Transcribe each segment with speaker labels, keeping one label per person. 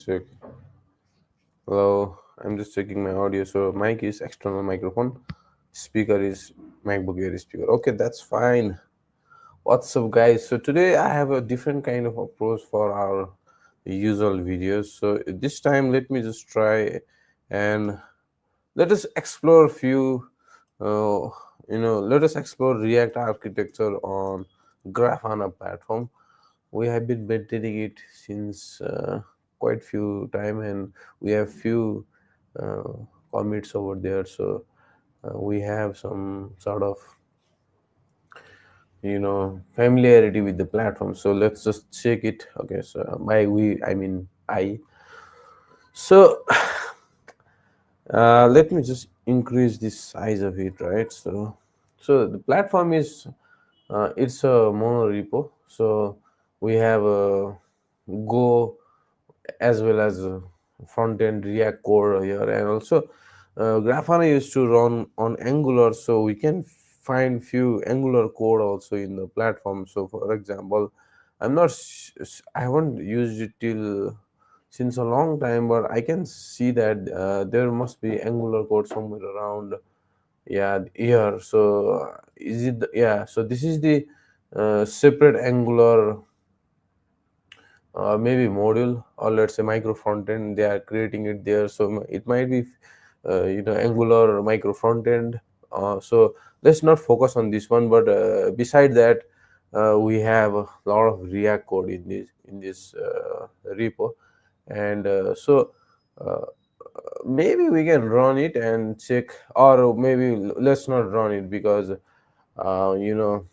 Speaker 1: Check. Hello, I'm just checking my audio. So mic is external microphone, speaker is MacBook Air speaker. Okay, that's fine. What's up, guys? So today I have a different kind of approach for our usual videos. So this time, let me just try and let us explore a few. Uh, let us explore React architecture on Grafana platform. We have been maintaining it since quite few time, and we have few uh, commits over there. So we have some sort of familiarity with the platform. So let's just check it. Okay, so by we I mean I. So let me just increase the size of it, right? So the platform is it's a mono repo. So we have a Go as well as front end React core here, and also Grafana used to run on Angular, so we can find few Angular code also in the platform. So for example, I haven't used it till since a long time, but I can see that there must be Angular code somewhere around, yeah, here. So is it yeah, so this is the separate Angular, maybe module, or let's say micro front end. They are creating it there, so it might be Angular micro front end. So let's not focus on this one, but beside that, we have a lot of React code in this repo. And uh, maybe we can run it and check, or maybe let's not run it, because uh, you know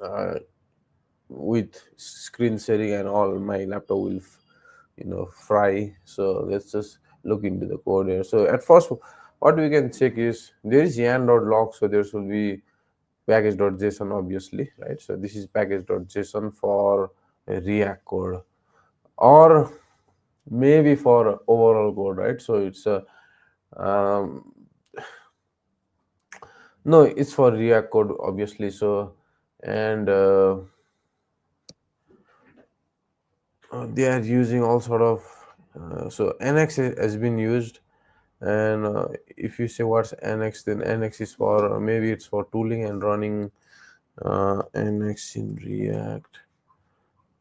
Speaker 1: uh, with screen sharing and all, my laptop will fry. So let's just look into the code here. So at first, what we can check is there is yarn.log, so there should be package.json, obviously, right? So this is package.json for a React code, or maybe for overall code, right? So it's a um, no, it's for React code, obviously. So and they are using all sort of so NX has been used. And if you say what's NX, then NX is for maybe it's for tooling and running. NX in React.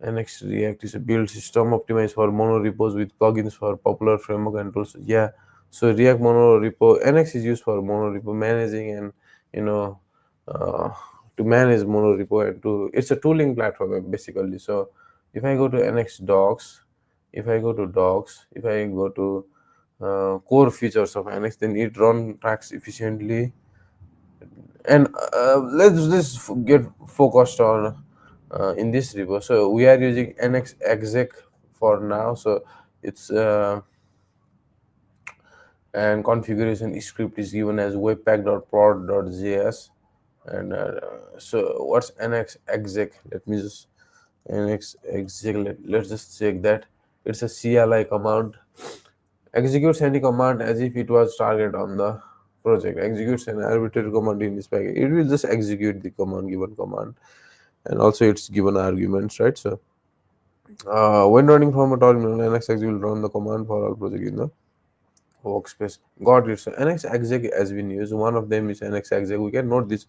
Speaker 1: NX React is a build system optimized for mono repos with plugins for popular framework and tools. Yeah, so React mono repo, NX is used for mono repo managing, and you know uh, to manage mono repo, and to it's a tooling platform, basically. So if I go to NX docs, if I go to core features of NX, then it run tracks efficiently. And let's just get focused on in this repo. So we are using NX exec for now. So it's and configuration script is given as webpack.prod.js. And so what's NX exec? Let me just NX exec. Let's just check that. It's a CLI command. Executes any command as if it was target on the project. Executes an arbitrary command in this package. It will just execute the command, given command, and also it's given arguments, right? So when running from a terminal, NX will run the command for all project in the workspace. Got it. So NX exec has been used. One of them is NX exec. We can note this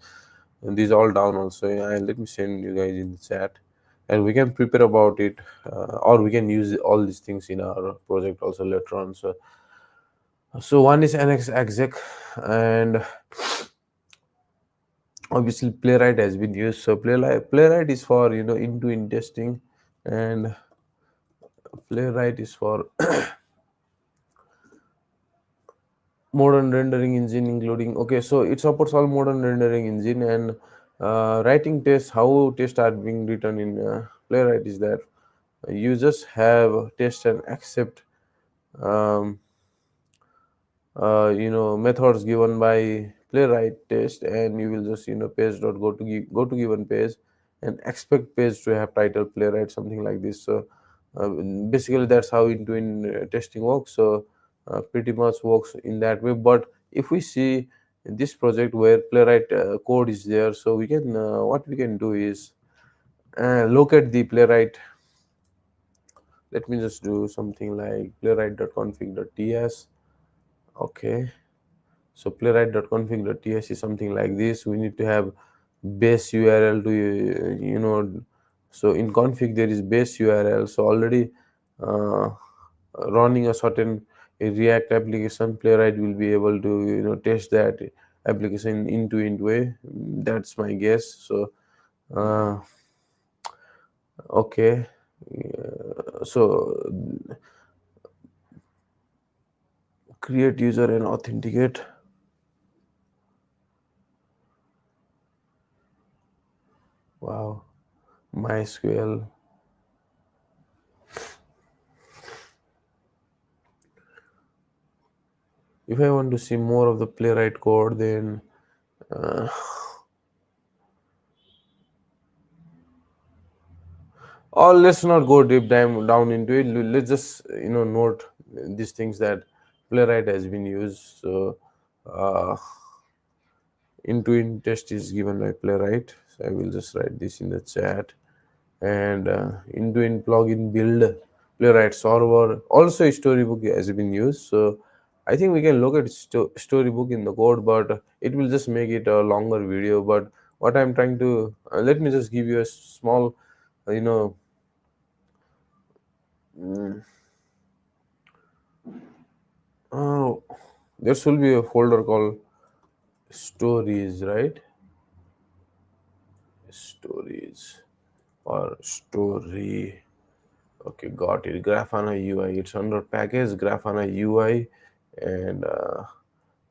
Speaker 1: these all down also. Yeah, and let me send you guys in the chat, and we can prepare about it, or we can use all these things in our project also later on. So one is NX exec, and obviously Playwright has been used. So Playwright is for end-to-end testing, and Playwright is for modern rendering engine, including, okay, so it supports all modern rendering engine. And writing tests, how tests are being written in Playwright is that you just have test and accept um, methods given by Playwright test, and you will just page dot go to given page, and expect page to have title Playwright, something like this. So uh, basically that's how in testing works. So pretty much works in that way. But if we see this project where Playwright code is there, so we can what we can do is locate the Playwright Let me just do something like playwright.config.ts. Okay, so playwright.config.ts is something like this. We need to have base URL to so in config there is base URL. So already uh, running a certain a React application, Playwright will be able to test that application into way. That's my guess. So uh, okay, so create user and authenticate. Wow, MySQL. If I want to see more of the Playwright code, then uh, or let's not go deep down into it. Let's just note these things that Playwright has been used. So uh, into test is given by Playwright. So I will just write this in the chat. And into plugin build Playwright server. Also Storybook has been used. So I think we can look at Storybook in the code, but it will just make it a longer video. But what I'm trying to let me just give you a small, you know, mm, oh, there should be a folder called stories, right? Stories or story. Okay, got it. Grafana UI. It's under package Grafana UI, and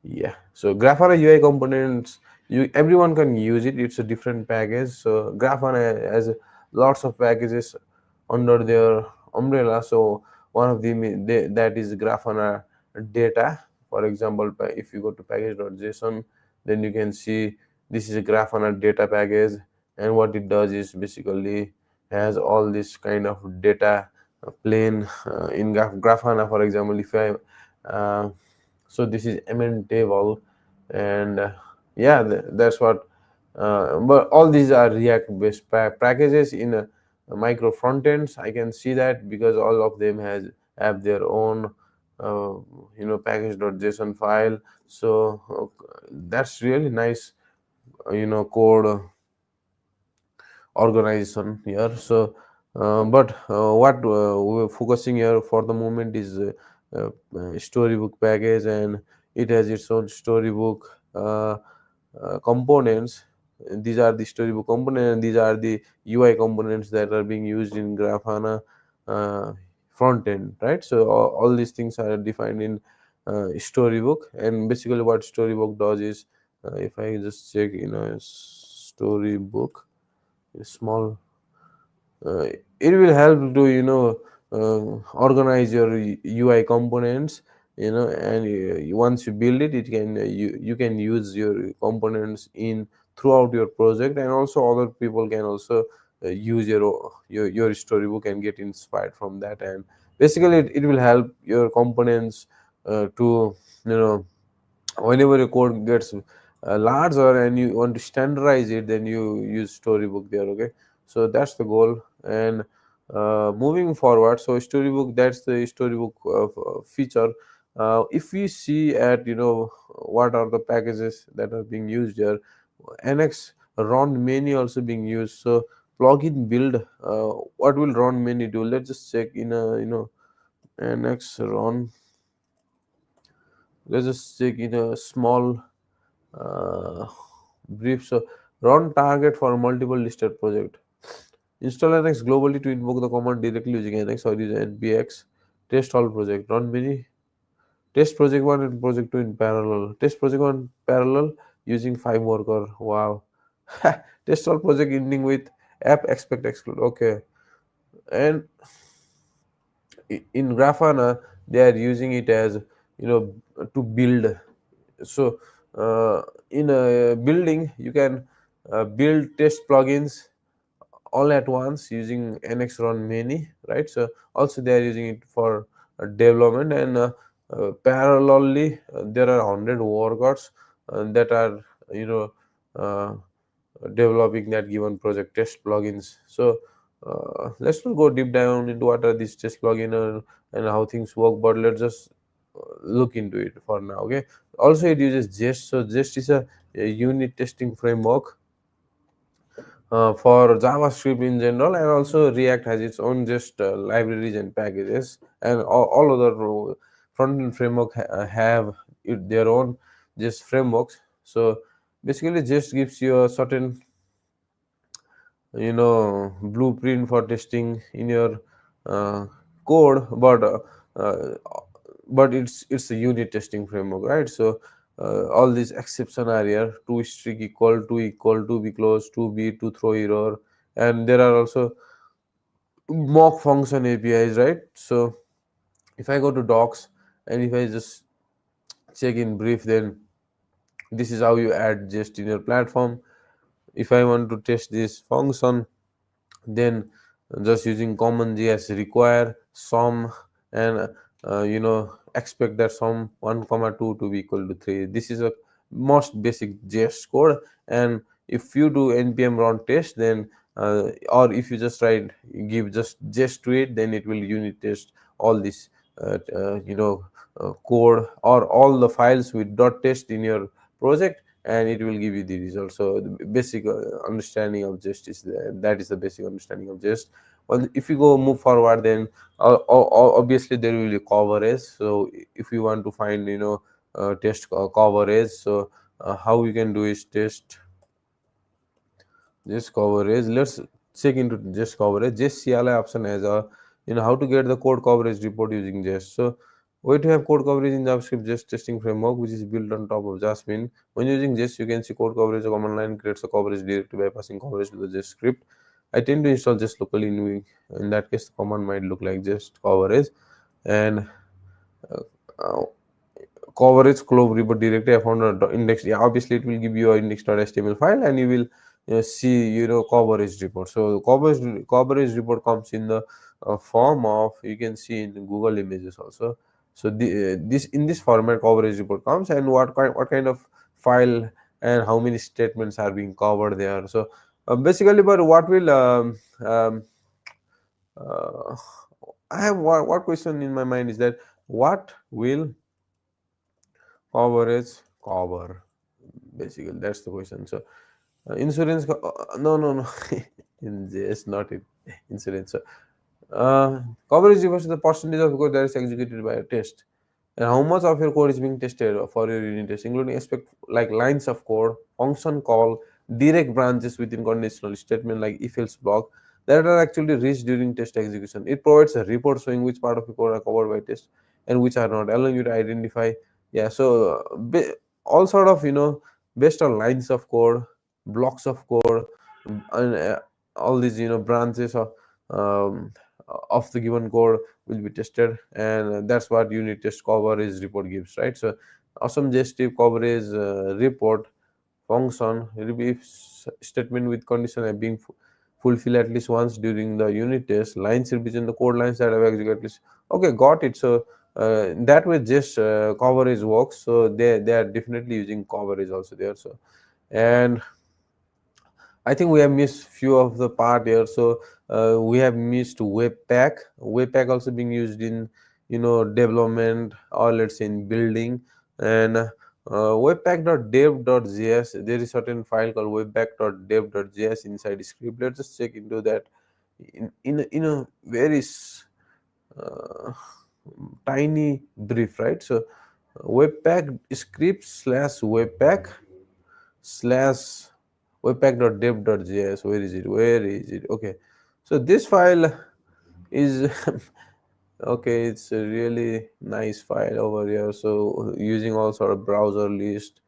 Speaker 1: yeah. So Grafana UI components, you everyone can use it. It's a different package. So Grafana has lots of packages under their umbrella. So one of them that is Grafana data. For example, if you go to package.json, then you can see this is a Grafana data package, and what it does is basically has all this kind of data plane in Grafana. For example, if I so this is mn table, and yeah, that's what but all these are React based packages in micro front ends. I can see that because all of them has have their own uh, package.json file. So that's really nice code organization here. So but what we're focusing here for the moment is storybook package, and it has its own storybook components. These are the storybook components, and these are the UI components that are being used in Grafana front end, right? So all these things are defined in storybook. And basically what storybook does is if I just check storybook, a small uh, it will help to organize your UI components, and once you build it, it can you can use your components in throughout your project, and also other people can also use your storybook and get inspired from that. And basically it will help your components to you know whenever your code gets larger and you want to standardize it, then you use storybook there. Okay, so that's the goal. And moving forward, so storybook, that's the storybook feature. If we see at what are the packages that are being used here, nx run many also being used. So plugin build, what will run many do? Let's just check in a nx run. Let's just check in a small uh, brief. So run target for multiple listed project. Install NX globally to invoke the command directly using NX or use npx. Test all project. Run many. Test project 1 and project 2 in parallel. Test project 1 parallel using 5 worker. Wow. Test all project ending with app expect exclude. Okay. And in Grafana, they are using it as to build. So in a building, you can build test plugins all at once using nx run many, right? So also they are using it for development, and parallelly there are 100 workers that are you know uh, developing that given project test plugins. So Let's not go deep down into what are these test plugin and how things work, but let's just look into it for now. Okay. Also, it uses Jest. So Jest is a unit testing framework for JavaScript in general, and also React has its own Jest libraries and packages, and all other front-end framework have their own Jest frameworks. So basically, Jest gives you a certain blueprint for testing in your uh, code, uh, but it's a unit testing framework, right? So all these exception are here: to string equal, to equal, to be close, to be, to throw error, and there are also mock function APIs, right? So if I go to docs and if I just check in brief, then this is how you add just in your platform. If I want to test this function, then just using common JS require sum and expect that sum 1 comma 2 to be equal to 3. This is a most basic JS code, and if you do npm run test, then or if you just write give just JS to it, then it will unit test all this code or all the files with dot test in your project, and it will give you the result. So the basic understanding of jest is that is the basic understanding of jest. Well, if you go move forward, then obviously there will be coverage. So if you want to find test coverage, so how we can do is test just coverage. Let's check into just coverage. Just CLI option has a how to get the code coverage report using Jest. So way to have code coverage in JavaScript Jest testing framework, which is built on top of Jasmine. When using Jest, you can see code coverage. A command line creates a coverage directly by passing coverage to the Jest script. I tend to install Jest locally. In that case, the command might look like Jest coverage, and uh, uh, coverage club report directly I found a index. Yeah, obviously it will give you a index.html file, and you will see coverage report. So coverage report comes in the form of, you can see in Google Images also. So this in this format coverage report comes, and what kind of file and how many statements are being covered there. So basically, but what will uh, I have what question in my mind is that what will coverage cover? Basically, that's the question. So insurance no, no, no. It's not it. Insurance. So coverage refers to the percentage of code that is executed by a test, and how much of your code is being tested for your unit test, including aspect like lines of code, function call, direct branches within conditional statement like if else block that are actually reached during test execution. It provides a report showing which part of the code are covered by test and which are not, allowing you to identify. Yeah, so all sort of based on lines of code, blocks of code, and all these branches um, of the given code will be tested, and that's what unit test coverage report gives, right? So awesome gestive coverage report function if statement with condition have been fulfilled at least once during the unit test, lines represent the code lines that have executed at least. Okay, got it. So that way just coverage works. So they are definitely using coverage also there. So and I think we have missed few of the part here. So we have missed Webpack. Webpack also being used in development, or let's say in building, and webpack.dev.js. There is certain file called webpack.dev.js inside script. Let's just check into that in a very uh, tiny brief, right? So webpack script slash webpack slash webpack.dev.js. Where is it? Where is it? Okay, so this file is okay. It's a really nice file over here. So using all sort of browser list,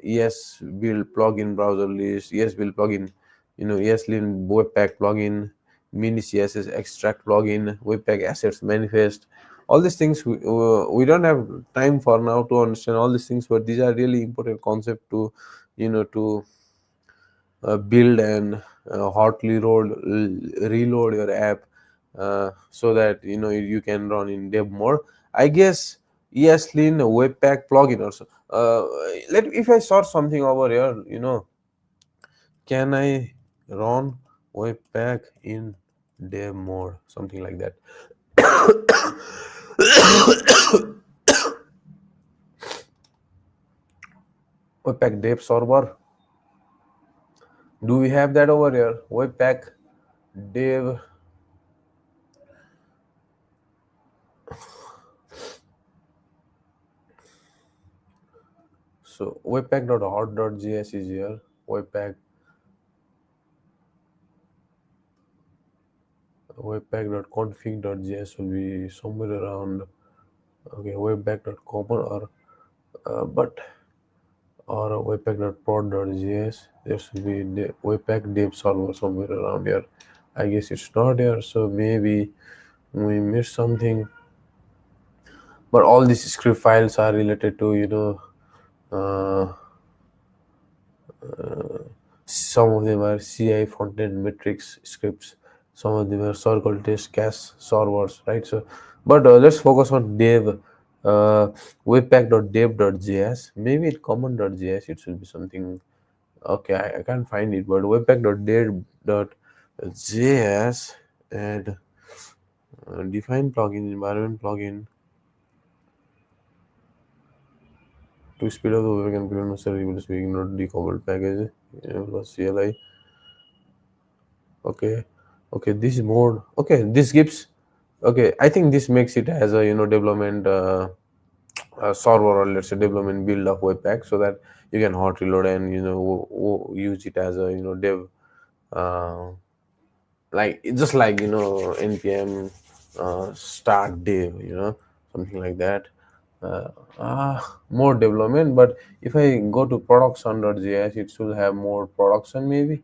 Speaker 1: yes build plugin browser list, yes build plugin, ESLint webpack plugin, mini css extract plugin, webpack assets manifest. All these things we don't have time for now to understand all these things, but these are really important concept to to build and hotly reload your app, so that you can run in dev mode. I guess ESLint webpack plugin also. Let if I search something over here, can I run webpack in? dev mode, something like that. Webpack dev server. Do we have that over here? Webpack dev. So webpack.hot.js is here. Webpack.config.js will be somewhere around. Okay, webpack.common or webpack.prod.js. There should be webpack dev server somewhere around here. I guess it's not here, so maybe we missed something. But all these script files are related to uh, some of them are CI front-end metrics scripts. Some of them are circle test cache servers, right? So, but let's focus on dev. Webpack.dev.js. Maybe it common.js. It should be something. Okay, I can't find it, but webpack.dev.js and define plugin environment plugin to speed up the web and prevent necessary speaking not decoupled package plus CLI. Okay, okay, this mode. Okay, this gives. Okay, I think this makes it as a development server, or let's say development build of Webpack, so that you can hot reload and use it as a dev, uh, like just like npm start dev, something like that. uh, More development, but if I go to production.js, it should have more production maybe.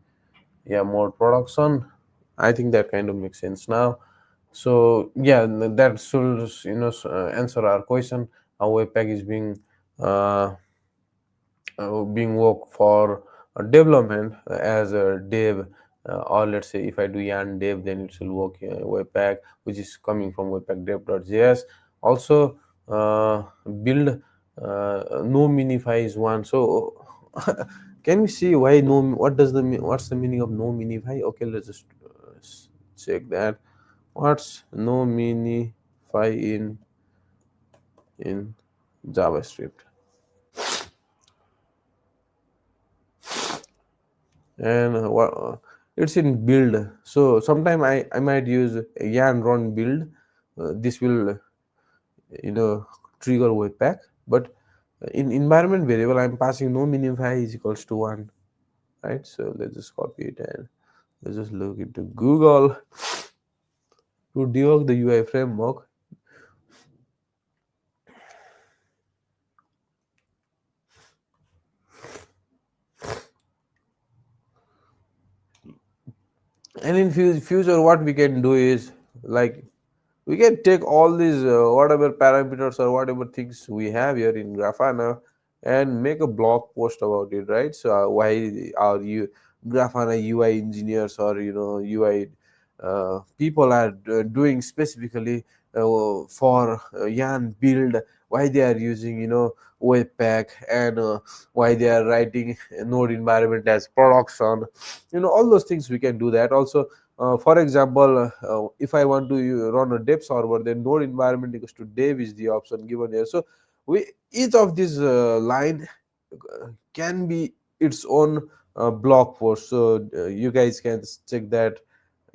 Speaker 1: Yeah, more production. I think that kind of makes sense now. So yeah, that should answer our question how Webpack is being worked for development as a dev, or let's say if I do yarn dev, then it will work Webpack, which is coming from Webpack dev.js. Also, build no minify is one. So can we see why no? What's the meaning of no minify? Okay, let's just check that. What's no minify in JavaScript? And it's in build. So sometime I might use yarn run build. This will trigger Webpack, but in environment variable I'm passing no minify is equals to 1, right? So let's just copy it and let's just look into Google to debug the UI framework. And in future what we can do is, like, we can take all these whatever parameters or whatever things we have here in Grafana and make a blog post about it, right? So why are you Grafana UI engineers or UI people are doing specifically for Yarn build, why they are using Webpack, and why they are writing node environment as production, all those things we can do that also. For example, if I want to run a dev server, then node environment equals to dev is the option given here. So we each of these line can be its own blog post. So you guys can check that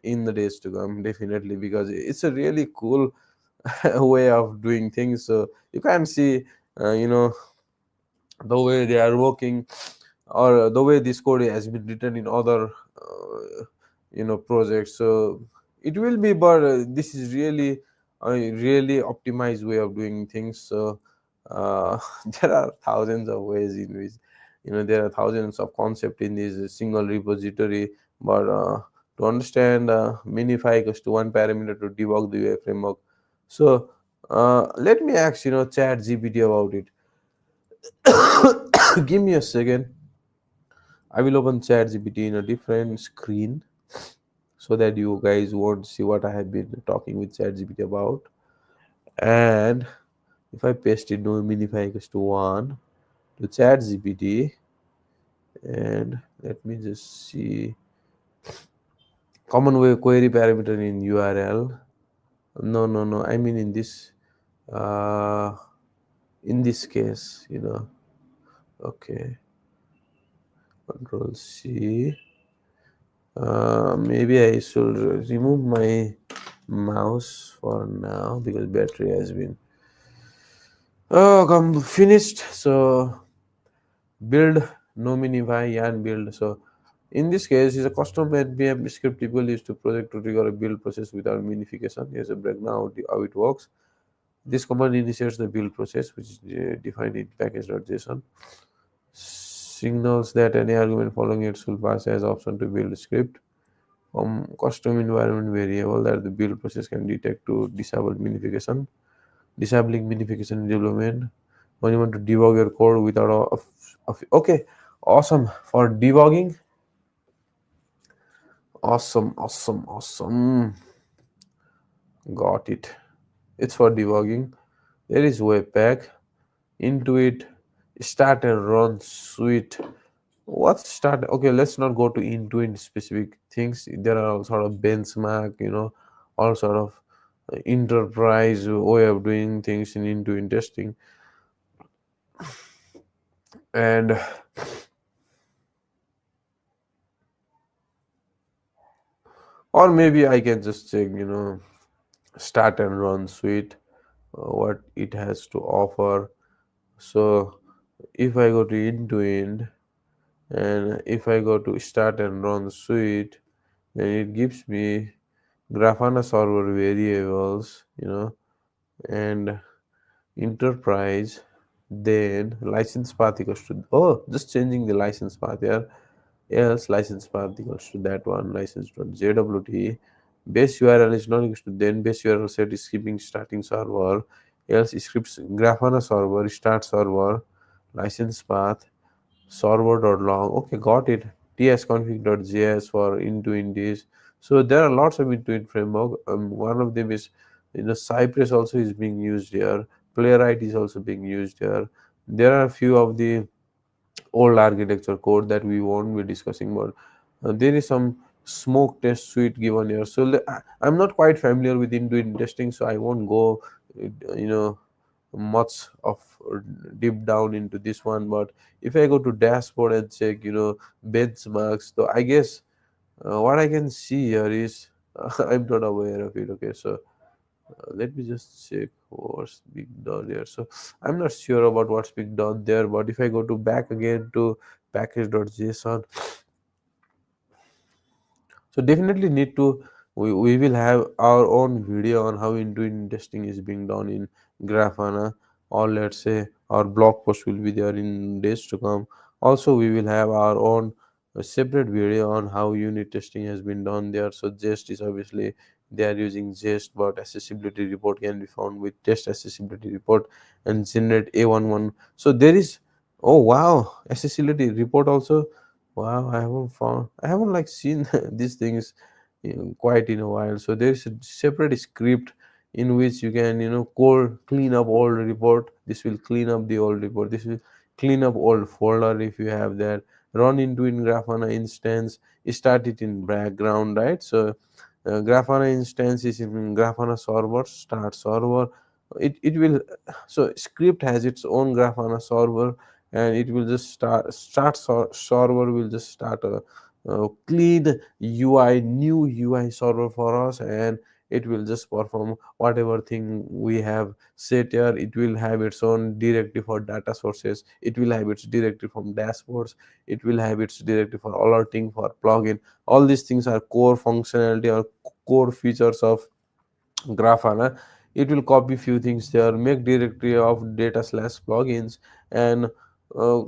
Speaker 1: in the days to come, definitely, because it's a really cool way of doing things. So you can see, you know, the way they are working, or the way this code has been written in other projects. So it will be, but this is really a really optimized way of doing things. So there are thousands of ways in which there are thousands of concepts in this single repository, but to understand minify equals to one parameter to debug the UI framework. So let me ask chat gpt about it. Give me a second. I will open ChatGPT in a different screen so that you guys won't see what I have been talking with ChatGPT about. And if I paste it no minify equals to 1 to ChatGPT, and let me just see common way query parameter in URL. No, no, no, I mean uh, in this case, okay, control C. Maybe I should remove my mouse for now because battery has been come finished. So build nominify yarn build. So in this case, is a custom npm script typically used to project to trigger a build process without minification. Here's a breakdown of how it works. This command initiates the build process, which is defined in package.json. Signals that any argument following it should pass as option to build script. Custom environment variable that the build process can detect to disable minification. Disabling minification in development when you want to debug your code without okay, awesome for debugging. Awesome, awesome, awesome. Got it. It's for debugging. There is webpack, intuit, start and run suite. What's start? Okay, let's not go to intuit specific things. There are all sort of benchmark, all sort of enterprise way of doing things in intuit testing. And or maybe I can just check, start and run suite, what it has to offer. So if I go to Intuit and if I go to start and run suite, then it gives me Grafana server variables, and enterprise, then license path equals to, oh, just changing the license path here. Else license path equals to that one, license.jwt. Base URL is not equals to then base URL set is skipping starting server. Else scripts Grafana server, start server, license path, server.log. Okay, got it. tsconfig.js for into indies. So there are lots of Intuit framework. One of them is, Cypress also is being used here. Playwright is also being used here. There are a few of the old architecture code that we won't be discussing, but there is some smoke test suite given here. So I'm not quite familiar with Intuit testing, so I won't go, you know, much of deep down into this one. But if I go to dashboard and check, benchmarks, so I guess what I can see here is I'm not aware of it. Okay, so let me just check what's being done here. So I'm not sure about what's being done there, but if I go to back again to package.json, so definitely need to, we will have our own video on how Intuit testing is being done in Grafana, or let's say our blog post will be there in days to come. Also, we will have our own separate video on how unit testing has been done there. So Jest is obviously they are using Jest, but accessibility report can be found with test accessibility report and generate A11. So there is, oh wow, accessibility report also. Wow, I haven't like seen these things quite in a while. So there's a separate script in which you can, code clean up old report. This will clean up the old report. This will clean up old folder if you have that. Run into in Grafana instance, start it in background, right? So Grafana instance is in Grafana server, start server. It will, so script has its own Grafana server, and it will just server will just start a clean UI, new UI server for us, and it will just perform whatever thing we have set here. It will have its own directory for data sources. It will have its directory from dashboards. It will have its directory for alerting, for plugin. All these things are core functionality or core features of Grafana. It will copy few things there, make directory of data slash plugins, and uh,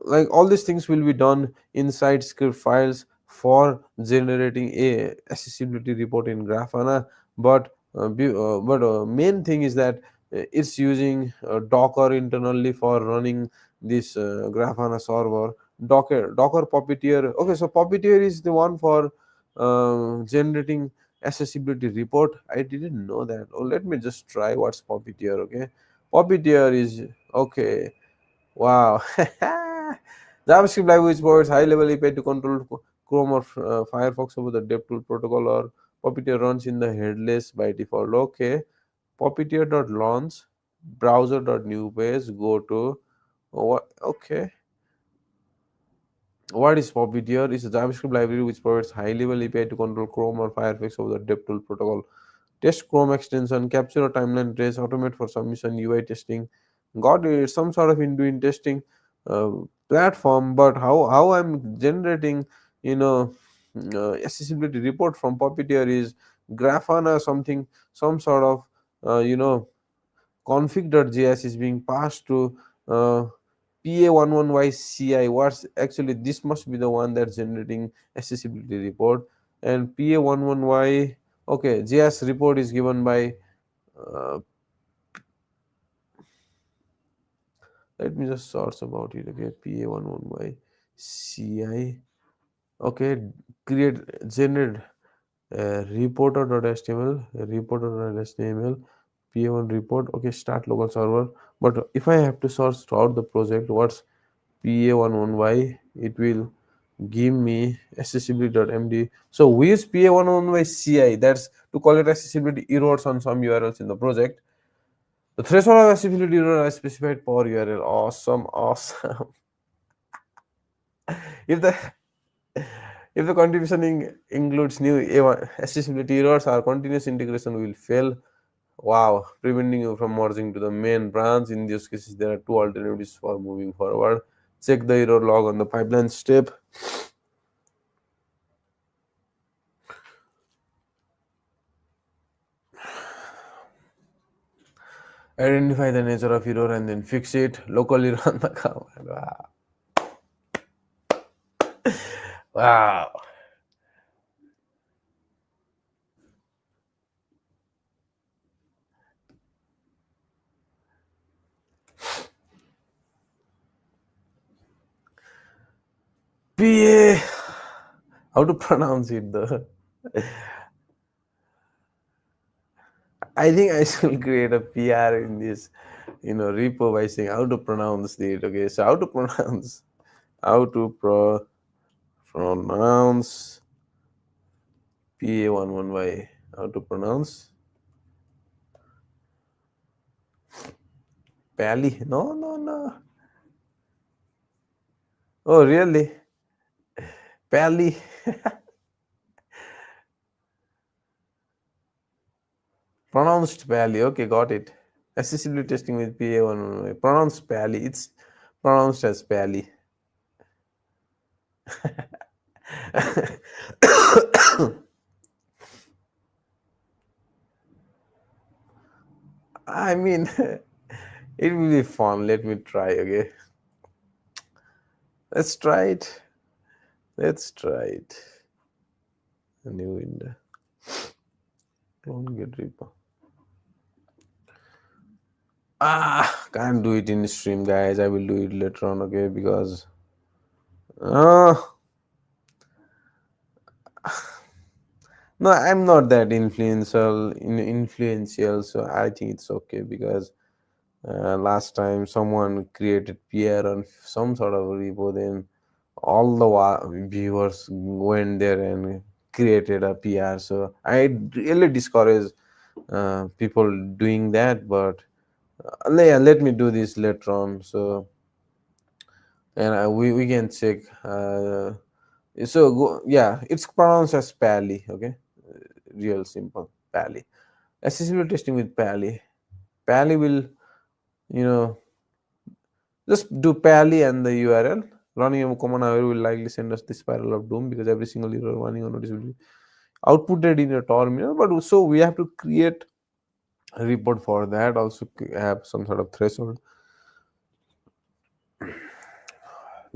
Speaker 1: like all these things will be done inside script files for generating a accessibility report in Grafana. But main thing is that it's using Docker internally for running this Grafana server. Docker Puppeteer. Okay, so Puppeteer is the one for generating accessibility report. I didn't know that. Oh, let me just try what's Puppeteer. Okay, Puppeteer is okay. Wow. JavaScript language provides high level API to control Chrome or Firefox over the DevTool protocol, or Puppeteer runs in the headless by default. Okay, Puppeteer.launch browser.new page. Go to what? Okay, what is Puppeteer? It's a JavaScript library which provides high-level API to control Chrome or Firefox over the DevTool protocol. Test Chrome extension, capture a timeline trace, automate for submission, UI testing. Got it. Some sort of in doing testing uh, platform, but how I'm generating, you know, accessibility report from Puppeteer is Grafana something, some sort of config.js is being passed to uh, PA11Y CI. What's actually, this must be the one that's generating accessibility report, and PA11Y. Okay, JS report is given by. Uh, Let me just search about it. Okay, PA11Y CI. Okay, create generate reporter.html, reporter.html, PA1 report. Okay, start local server. But if I have to search throughout the project, what's PA11Y, it will give me accessibility.md. So we use PA11Y CI, that's to collect accessibility errors on some URLs in the project. The threshold of accessibility error is specified per URL. Awesome, awesome. if the if the contribution includes new A1 accessibility errors, or continuous integration will fail. Wow, preventing you from merging to the main branch. In these cases, there are two alternatives for moving forward. Check the error log on the pipeline step. Identify the nature of error and then fix it locally. Run the command. Wow. Wow. PA. How to pronounce it though? I think I should create a PR in this, repo by saying how to pronounce it. Okay, so how to pronounce PA11Y. How to pronounce Pally? No, no, no. Oh, really? Pally? Pronounced Pally. Okay, got it. Accessibility testing with PA11Y. Pronounced Pally. It's pronounced as Pally. I mean, it will be fun. Let me try. Okay, let's try it. Let's try it. A new window. Don't get repo. Can't do it in stream, guys. I will do it later on. Okay, because uh, no, I'm not that influential, so I think it's okay because last time someone created PR on some sort of repo, then all the viewers went there and created a PR. So I really discourage people doing that. But yeah, let me do this later on. So and we can check. Yeah, it's pronounced as Pally. Okay, real simple Pally. Accessibility testing with Pally. Pally will, you know, just do Pally and the URL. Running a command, however, will likely send us the spiral of doom because every single error running on notice will be outputted in a terminal. But so we have to create a report for that. Also have some sort of threshold.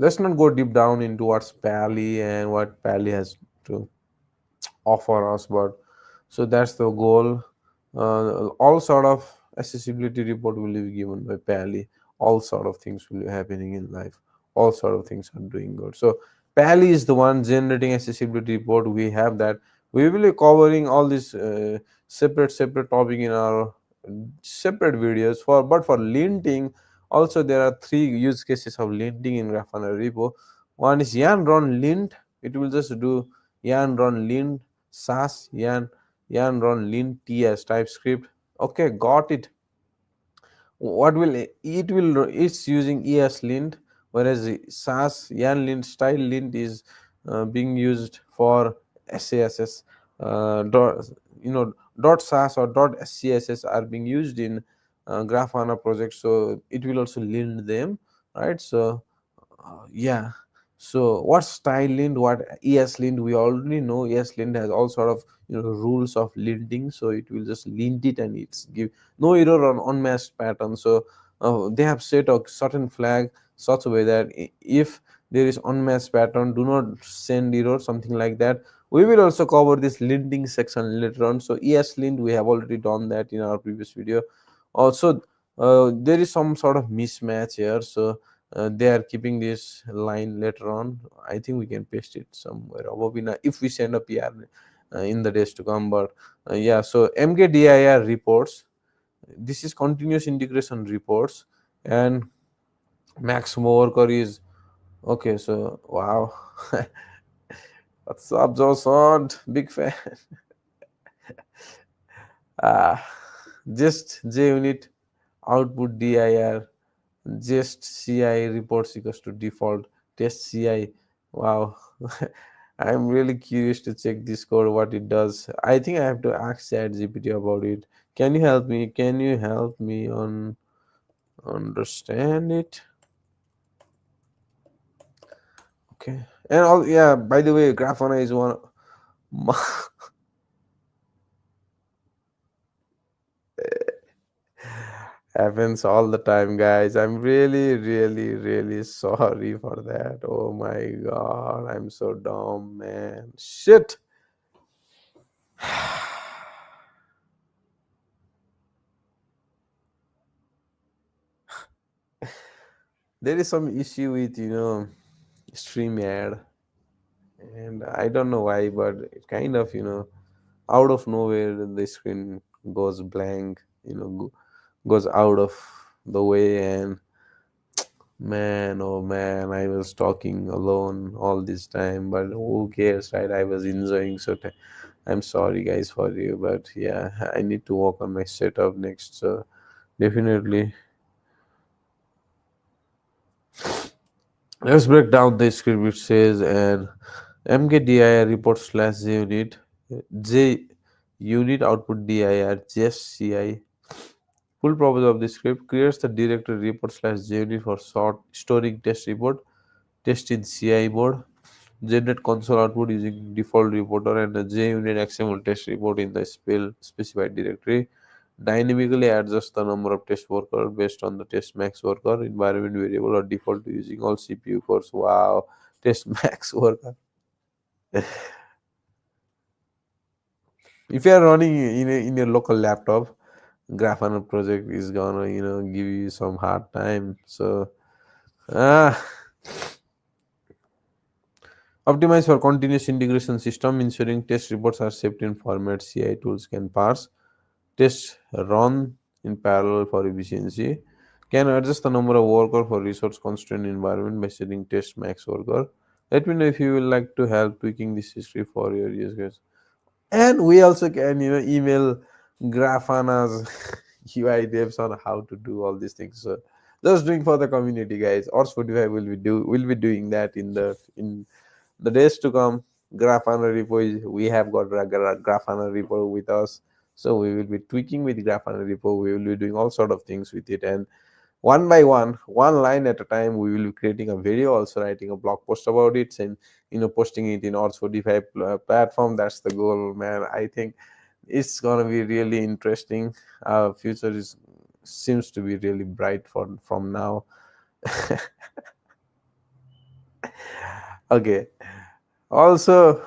Speaker 1: Let's not go deep down into what's Pally and what Pally has to offer us, but so that's the goal. All sort of accessibility report will be given by Pally. All sort of things will be happening in life. All sort of things are doing good. So Pally is the one generating accessibility report. We have that. We will be covering all these separate topic in our separate videos. For linting, also there are three use cases of linting in Grafana repo. One is yarn run lint. It will just do yarn run lint sas yarn run lint ts TypeScript. Okay, got it. What will it will it's using ESLint, whereas the SAS YARN-lint style lint is being used for SASS. Dot, dot SAS or dot SCSS are being used in Grafana project, so it will also lint them, right? So yeah. So what style lint, what ES lint? We already know ES lint has all sort of rules of linting. So it will just lint it and it's give no error on unmatched pattern. So they have set a certain flag such a way that if there is unmatched pattern, do not send error, something like that. We will also cover this linting section later on. So ES lint, we have already done that in our previous video. Also, there is some sort of mismatch here. So they are keeping this line later on. I think we can paste it somewhere above if we send a PR in the days to come. But yeah, so mkdir reports, this is continuous integration reports. And max worker is okay. So wow. What's up, Johnson? Big fan. Ah, just JUnit output dir just CI reports equals to default test CI. Wow. I'm really curious to check this code, what it does. I think I have to ask ChatGPT about it. Can you help me? Can you help me on understand it? Okay. And all, yeah, by the way, Grafana is one happens all the time, guys. I'm really, really, really sorry for that. Oh my god, I'm so dumb, man. Shit. There is some issue with StreamYard, and I don't know why, but it kind of out of nowhere the screen goes blank, goes out of the way. And man, oh man, I was talking alone all this time, but who cares, right? I was enjoying. So I'm sorry, guys, for you, but yeah, I need to work on my setup next. So definitely, let's break down the script. It says and mkdir report slash j unit output dir just ci. Full purpose of the script creates the directory report slash JUnit for storing test report, test in CI mode, generate console output using default reporter, and a JUnit XML test report in the specified directory. Dynamically adjust the number of test worker based on the test max worker environment variable or default to using all CPU cores. Wow, test max worker. If you are running in your local laptop, Grafana project is gonna give you some hard time. So ah, optimize for continuous integration system, ensuring test reports are saved in format CI tools can parse. Test run in parallel for efficiency. Can adjust the number of worker for resource constrained environment by setting test max worker. Let me know if you will like to help tweaking this history for your use case. And we also can email Grafana's UI devs on how to do all these things. So just doing for the community, guys. Or Spotify will be doing that in the days to come. Grafana repo we have got Grafana repo with us, so we will be tweaking with Grafana repo. We will be doing all sort of things with it, and one by one line at a time, we will be creating a video, also writing a blog post about it, and posting it in our Spotify platform. That's the goal, man. I think it's gonna be really interesting. Our future is seems to be really bright from now. Okay. Also,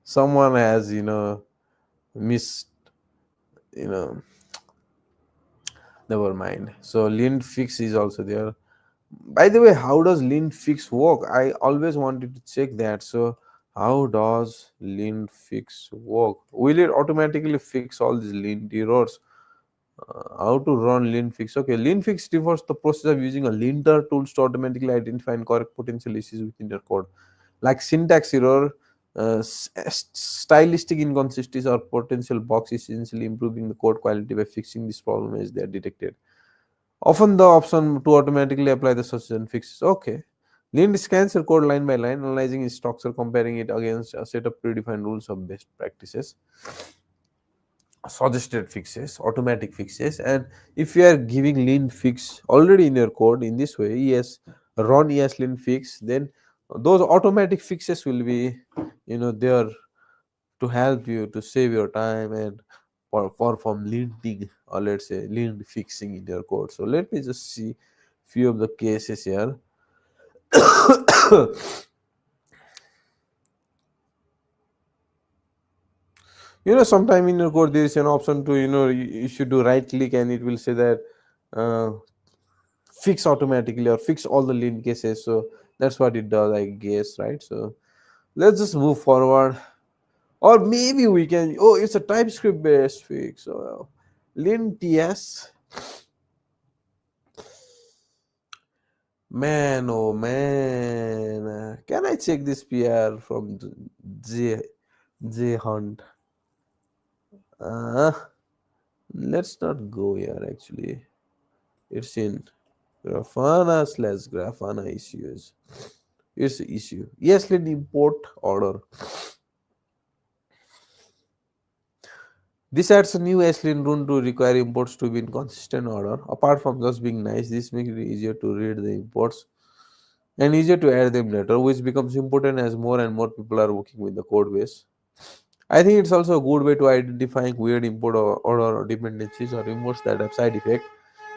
Speaker 1: someone has missed, you know never mind. So lint fix is also there. By the way, how does lint fix work? I always wanted to check that. So how does lint fix work? Will it automatically fix all these lint errors? How to run lint fix? Okay, lint fix refers to the process of using a linter tools to automatically identify and correct potential issues within your code, like syntax error, Stylistic inconsistencies or potential bugs, essentially improving the code quality by fixing this problem as they are detected. Often the option to automatically apply the suggestion fixes. Okay. Lean scans your code line by line, analyzing its structure, comparing it against a set of predefined rules of best practices, suggested fixes, automatic fixes. And if you are giving lean fix already in your code in this way, yes, run yes lean fix, then those automatic fixes will be, there to help you to save your time and perform linting, or let's say lean fixing in your code. So let me just see few of the cases here. Sometime in your code there is an option to, you should do right click and it will say that uh, fix automatically or fix all the lean cases. So that's what it does, I guess, right? So let's just move forward. Or maybe we can, oh, it's a TypeScript based fix. So lean ts. Man, oh man, can I check this PR from J J Hunt? Uh, let's not go here. Actually, it's in Grafana/Grafana issues. It's the issue. Yes, let import order. This adds a new ESLint rule to require imports to be in consistent order. Apart from just being nice, this makes it easier to read the imports and easier to add them later, which becomes important as more and more people are working with the code base. I think it's also a good way to identifying weird import or dependencies or imports that have side effect.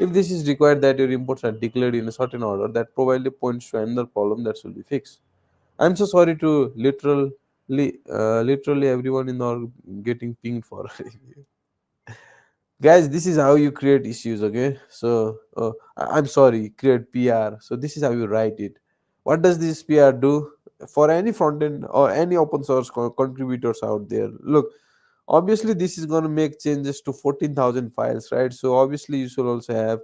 Speaker 1: If this is required that your imports are declared in a certain order, that probably points to another problem that should be fixed. I'm so sorry to literally everyone in our getting pinged for. Guys, this is how you create issues, okay? So I'm sorry, create PR. So this is how you write it. What does this PR do? For any front end or any open source contributors out there, look, obviously this is going to make changes to 14,000 files, right? So obviously you should also have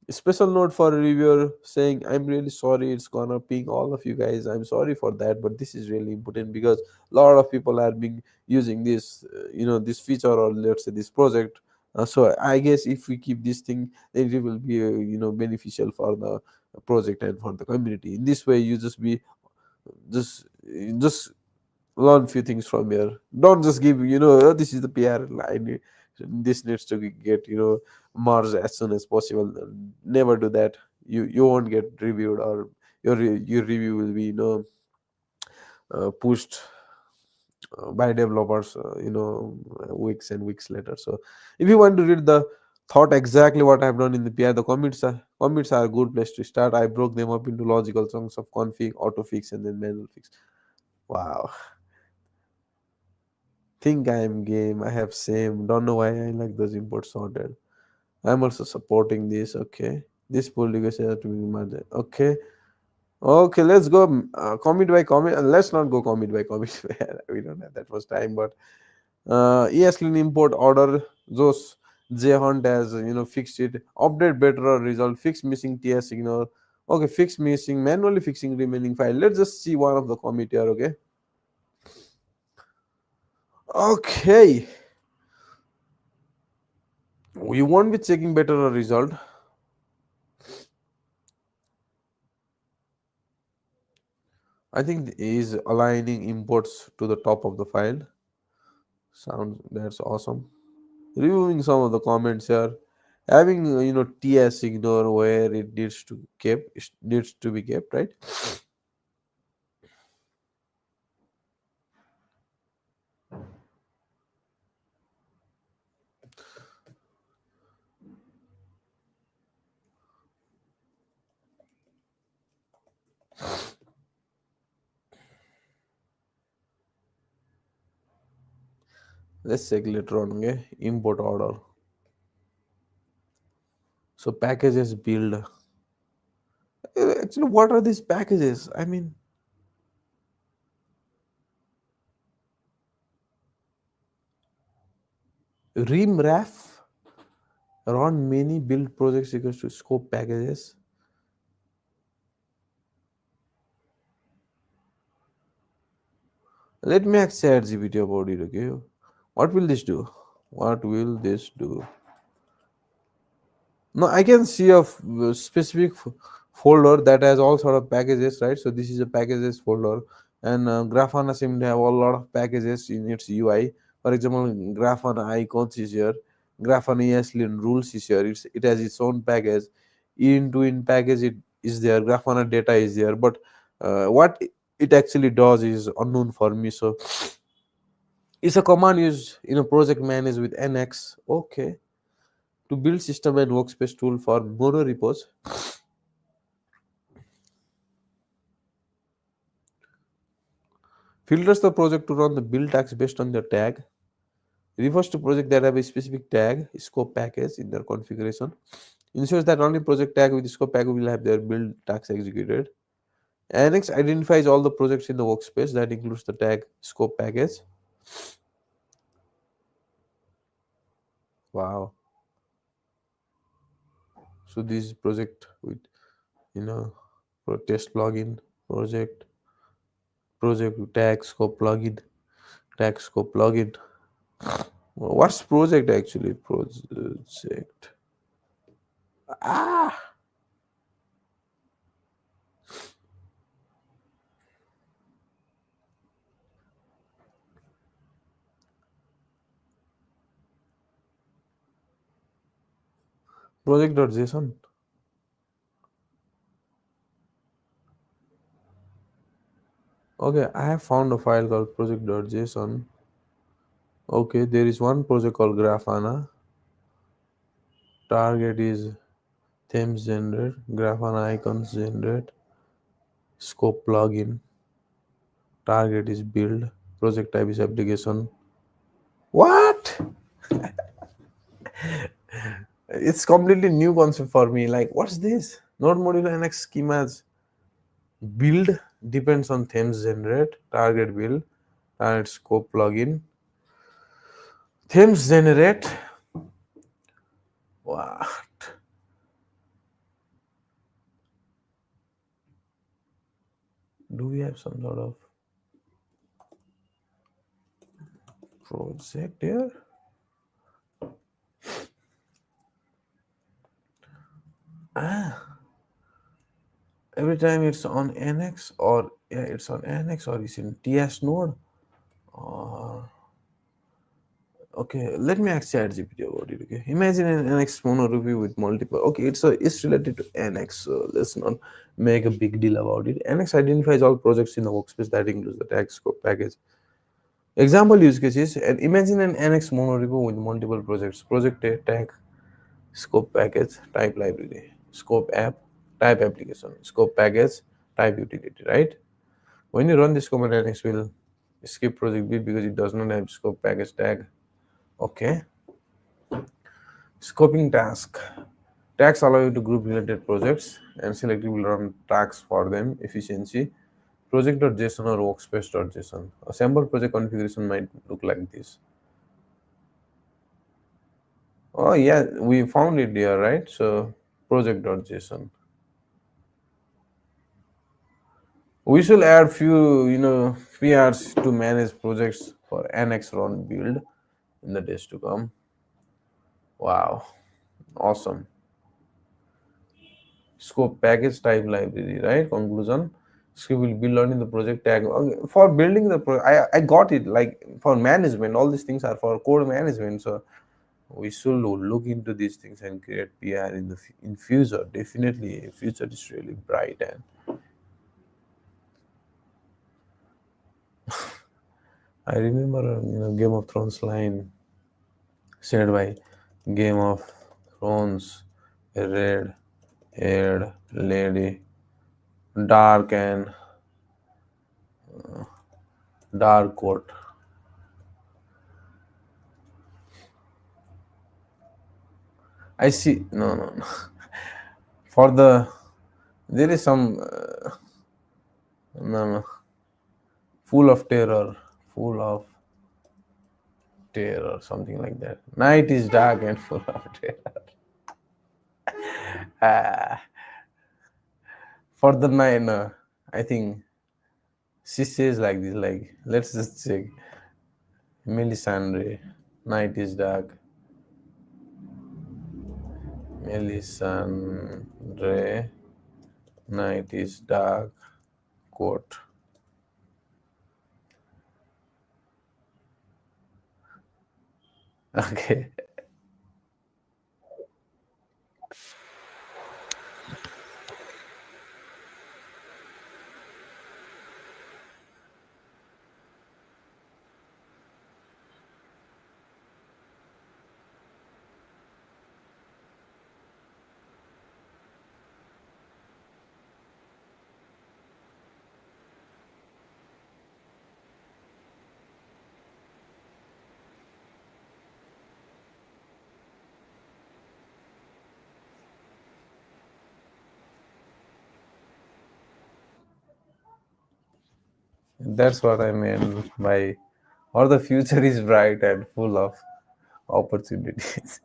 Speaker 1: a special note for a reviewer saying, I'm really sorry, it's gonna ping all of you guys, I'm sorry for that, but this is really important because a lot of people are being using this, this feature, or let's say this project. So I guess if we keep this thing, then it will be beneficial for the project and for the community. In this way, you just just learn few things from here. Don't just give, "Oh, this is the PR line. This needs to get, merged as soon as possible." Never do that. You won't get reviewed, or your review will be, pushed by developers, weeks and weeks later. So if you want to read the thought exactly what I've done in the PR, the commits are a good place to start. I broke them up into logical chunks of config, auto fix, and then manual fix. Wow. Think I am game. I have same. Don't know why I like those imports sorted. I'm also supporting this. Okay. This pull request has to be merged. Okay. Okay, let's go commit by commit. Let's not go commit by commit. We don't have that much time. But ESLint import order those JHunt has, fixed it. Update better or result. Fix missing TS signal. Okay, fix missing. Manually fixing remaining file. Let's just see one of the commit here. Okay. Okay. We won't be checking better or result. I think is aligning imports to the top of the file. Sounds that's awesome. Reviewing some of the comments here, having TS ignore where it needs to be kept, right? Let's check later on. Okay, import order. So packages build. Actually, what are these packages? I mean, rimraf around many build projects equals to scope packages. Let me ask ChatGPT about it. Okay, what will this do? What will this do? No, I can see a specific folder that has all sort of packages, right? So this is a packages folder, and Grafana seem to have a lot of packages in its UI. For example, Grafana icons is here, Grafana ESLint rules is here. It has its own package. Into in package it is there. Grafana data is there, but what it actually does is unknown for me. So it's a command used in a project managed with NX. Okay, to build system and workspace tool for mono repos. Filters the project to run the build tags based on the tag. Refers to project that have a specific tag, scope package in their configuration. Ensures that only project tag with scope package will have their build tags executed. Annex identifies all the projects in the workspace that includes the tag scope package. Wow. So this project with you know test plugin project tag scope plugin tag scope plugin. What's project actually? Project. Ah, project.json. Okay, I have found a file called project.json. Okay, there is one project called Grafana. Target is themes generate, Grafana icons generate, scope plugin. Target is build, project type is application. What? It's completely new concept for me. Like, what's this? Node modular NX schemas build depends on themes generate, target build, target scope plugin. Themes generate. Wow. Do we have some sort of project here? Ah, every time it's on NX or yeah, it's on NX or it's in TS node. Or okay, let me ask ChatGPT about it. Okay, imagine an NX monorepo with multiple. Okay, it's related to NX, so let's not make a big deal about it. NX identifies all projects in the workspace that includes the tag scope package. Example use cases and imagine an NX monorepo with multiple projects. Project tag scope package type library scope app type application scope package type utility, right? When you run this command, NX will skip project B because it does not have scope package tag. Okay, scoping task. Tags allow you to group related projects and selectively run tasks for them efficiency. Project.json or workspace.json. A sample project configuration might look like this. Oh yeah, we found it here, right? So project.json. We should add few, PRs to manage projects for NX run build in the days to come. Wow, awesome. Scope package type library, right? Conclusion. Scope will be learning the project tag. Okay, for building the I got it. Like for management, all these things are for code management. So we should look into these things and create PR in the in future. Definitely, future is really bright. And I remember, Game of Thrones line said by Game of Thrones, a red-haired lady, dark and dark coat. I see. No, no, no. For there is some no, no, full of terror, full of terror, something like that. Night is dark and full of terror. Ah, for the night, no, I think She says like this, like, let's just check. Melisandre, night is dark. Melisandre, night is dark. Quote. Okay. That's what I mean by, or the future is bright and full of opportunities.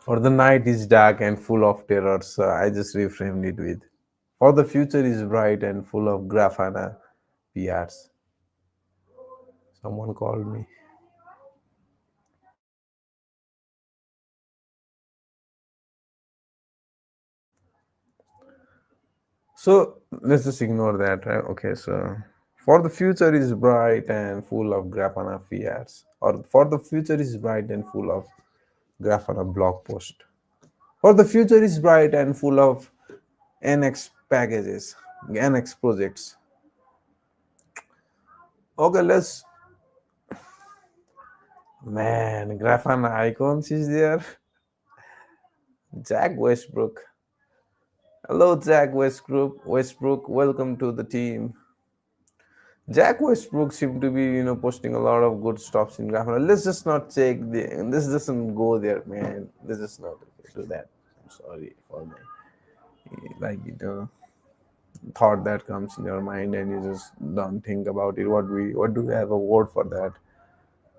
Speaker 1: Or the night is dark and full of terror. So I just reframed it with, or the future is bright and full of Grafana PRs. Someone called me. So let's just ignore that, right? Okay, so for the future is bright and full of Grafana PRs. Or for the future is bright and full of Grafana blog post. For the future is bright and full of NX packages, NX projects. Okay, let's, man, Grafana icons is there. Jack Westbrook. Hello, Jack Westbrook. Westbrook, welcome to the team. Jack Westbrook seemed to be, posting a lot of good stuffs in Grafana. Let's just not take the. Let's just not go there, man. Let's just not do that. I'm sorry for my, like, thought that comes in your mind and you just don't think about it. What do we have a word for that?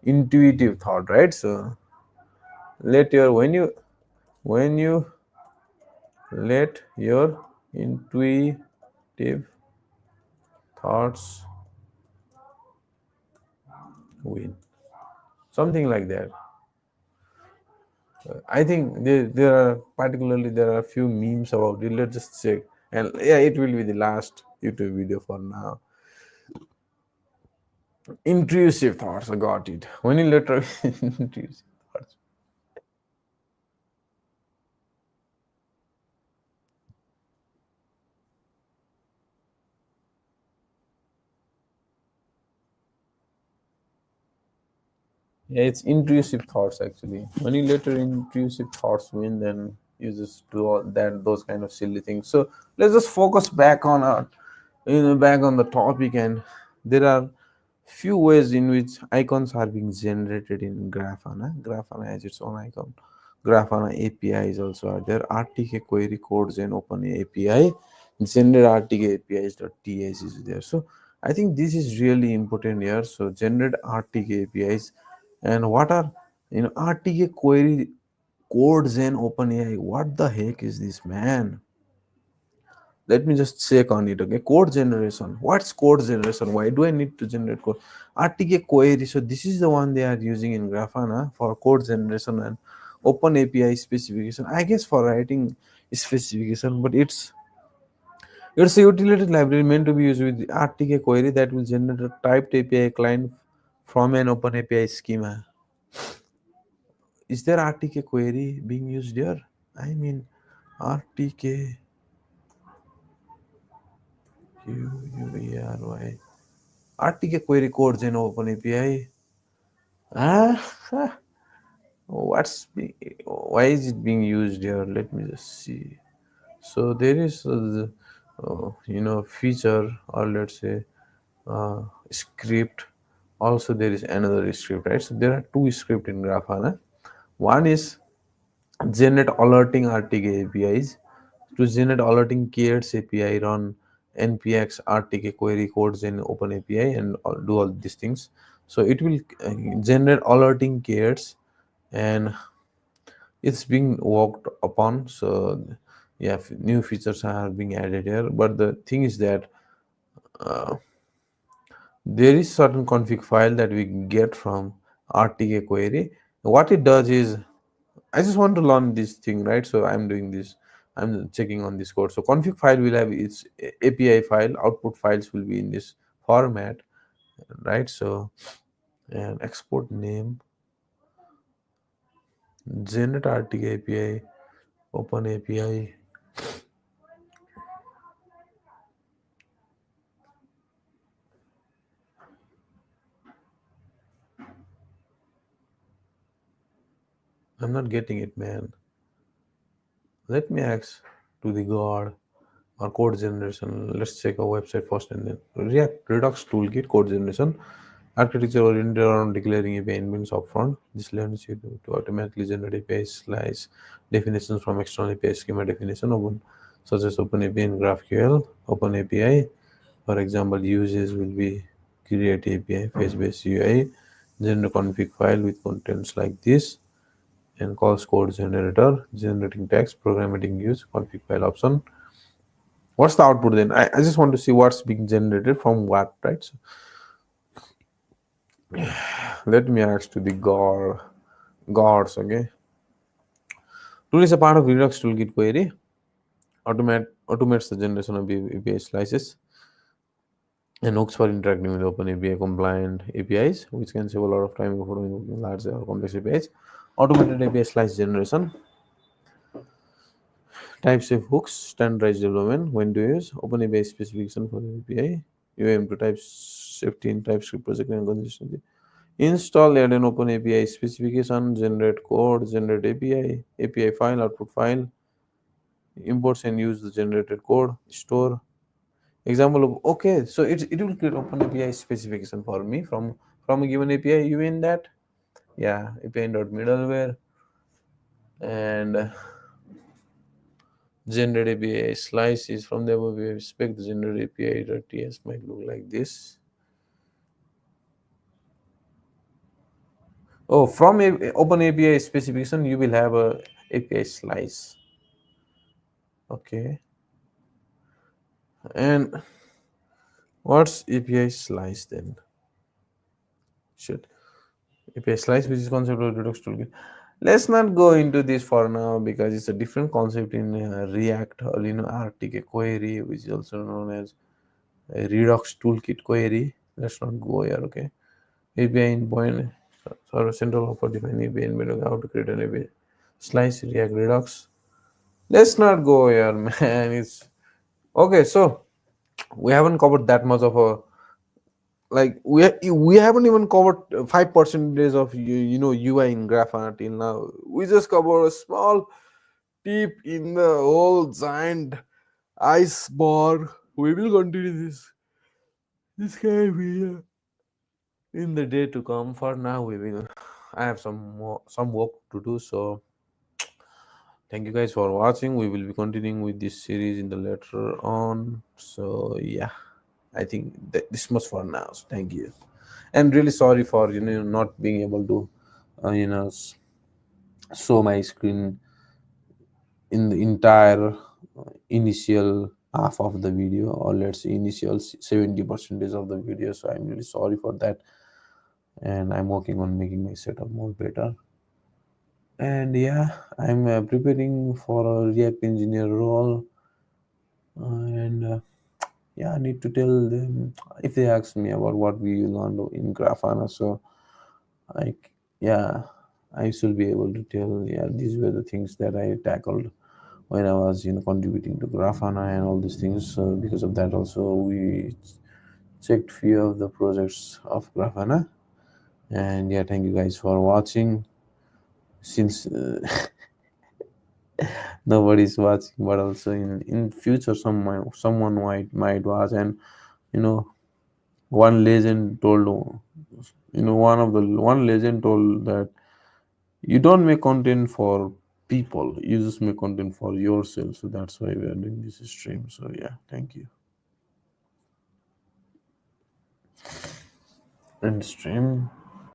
Speaker 1: Intuitive thought, right? So let your when you let your intuitive thoughts win, something like that. I think there are a few memes about it. Let's just check, and yeah, it will be the last YouTube video for now. Intrusive thoughts, I got it. When you later intrusive thoughts. Yeah, it's intrusive thoughts actually. When you later intrusive thoughts win, then you just do all that, those kind of silly things. So let's just focus back on our, back on the topic. And there are few ways in which icons are being generated in Grafana. Grafana has its own icon. Grafana API is also are there. RTK query codes and open API. Generate RTK APIs.ts is there. So I think this is really important here. So generate RTK APIs, and what are, RTK query codes and OpenAI? What the heck is this, man? Let me just check on it. Okay, code generation. What's code generation? Why do I need to generate code? RTK query. So this is the one they are using in Grafana for code generation and open API specification. I guess for writing specification, but it's a utility library meant to be used with the RTK query that will generate a typed API client from an open API schema. Is there RTK query being used here? I mean, RTK QUERY. RTK query codes in OpenAPI. Ah, why is it being used here? Let me just see. So there is, feature, or let's say, script. Also, there is another script, right? So there are two scripts in Grafana. One is generate alerting RTK APIs. To generate alerting K8s API, run npx RTK query codes in OpenAPI and do all these things. So it will generate alerting K8s, and it's being worked upon. So yeah, new features are being added here. But the thing is that uh, there is certain config file that we get from RTK query. What it does is, I just want to learn this thing, right? So I'm doing this. I'm checking on this code. So config file will have its API file. Output files will be in this format, right? So, and export name, generate RTK API, open API. I'm not getting it, man. Let me ask to the god or code generation. Let's check our website first and then React Redux Toolkit code generation. Architecture oriented around declaring API endpoints upfront. This lets you to automatically generate API slice definitions from external API schema definition, open, such as OpenAPI and GraphQL. OpenAPI, for example, uses will be create API, face-based UI, generate config file with contents like this, and calls code generator, generating text, programming use, config file option. What's the output then? I just want to see what's being generated from what, right? So let me ask to the gods, okay? Tool is a part of Redux Toolkit query. Automates the generation of API slices and looks for interacting with open API compliant APIs, which can save a lot of time for large or complex APIs. Automated API slice generation. Types of hooks, standardized development, when to use, open API specification for the API, UM to type safety in TypeScript project and consistency. Install add an open API specification, generate code, generate API file, output file, imports and use the generated code, store. Example of, okay, so it will create open API specification for me from a given API. You mean that? Yeah, API dot middleware and generate API slice is from the above. We expect the generate API.ts might look like this. Oh, from a open API specification, you will have a API slice. Okay, and what's API slice then? Should API slice, which is concept of Redux toolkit. Let's not go into this for now because it's a different concept in React or RTK query, which is also known as a Redux toolkit query. Let's not go here. Okay, API endpoint, sort of central offer define API endpoint, how to create an API slice React Redux. Let's not go here, man. It's okay. So we haven't covered that much of a, like we haven't even covered 5% of UI in Grafana till now. We just cover a small tip in the whole giant iceberg. We will continue this kind of video in the day to come. For now, we will. I have some work to do. So thank you guys for watching. We will be continuing with this series in the later on. So yeah, I think this much for now. So thank you, and really sorry for not being able to show my screen in the entire initial half of the video, or let's say initial 70% of the video. So I'm really sorry for that, and I'm working on making my setup more better. And yeah, I'm preparing for a React engineer role, and yeah, I need to tell them if they ask me about what we learned in Grafana. So like, yeah, I should be able to tell, yeah, these were the things that I tackled when I was contributing to Grafana and all these things. So because of that also we checked few of the projects of Grafana. And yeah, thank you guys for watching. Since nobody's watching, but also in future someone might watch. And you know one legend told, one legend told that you don't make content for people, you just make content for yourself. So that's why we are doing this stream. So yeah, thank you. End stream.